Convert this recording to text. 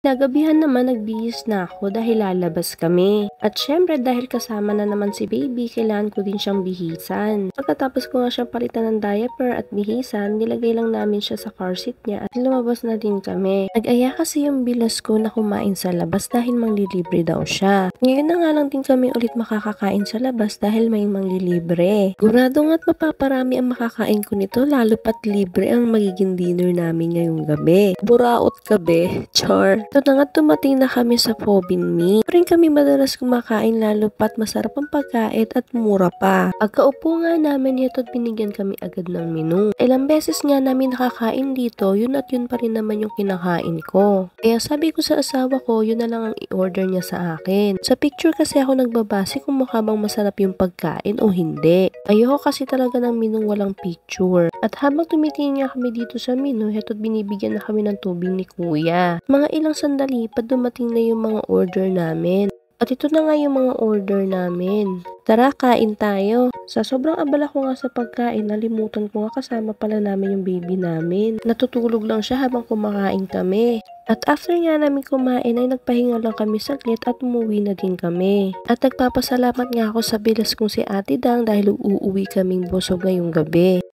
Nagabihan naman nagbihis na ako dahil lalabas kami. At syempre dahil kasama na naman si baby, kailangan ko din siyang bihisan. Pagkatapos ko nga siyang palitan ng diaper at bihisan, nilagay lang namin siya sa car seat niya at lumabas na din kami. Nag-aya kasi yung bilas ko na kumain sa labas dahil manglilibre daw siya. Ngayon na nga lang din kami ulit makakakain sa labas dahil may manglilibre. Gurado nga't mapaparami ang makakain ko nito lalo pat libre ang magiging dinner namin ngayong gabi. Buraot gabi, char. Ito na nga dumating na kami sa Pobinmi. Rin kami madalas kumakain lalo pat masarap ang pagkain at mura pa. Pagkaupo nga namin ito at binigyan kami agad ng menu. Ilang beses nga namin nakakain dito, yun at yun pa rin naman yung kinakain ko. Kaya sabi ko sa asawa ko, yun na lang ang i-order niya sa akin. Sa picture kasi ako nagbabase kung mukha bang masarap yung pagkain o hindi. Ayoko kasi talaga ng menu walang picture. At habang tumitingin nga kami dito sa menu, ito't binibigyan na kami ng tubig ni kuya. Mga ilang sandali pa dumating na yung mga order namin. At ito na nga yung mga order namin. Tara, kain tayo. Sa sobrang abala ko nga sa pagkain, nalimutan ko nga kasama pala namin yung baby namin. Natutulog lang siya habang kumakain kami. At after nga namin kumain ay nagpahinga lang kami saglit at umuwi na din kami. At nagpapasalamat nga ako sa bilas kong si Ate Dang dahil uuwi kaming busog ngayong gabi.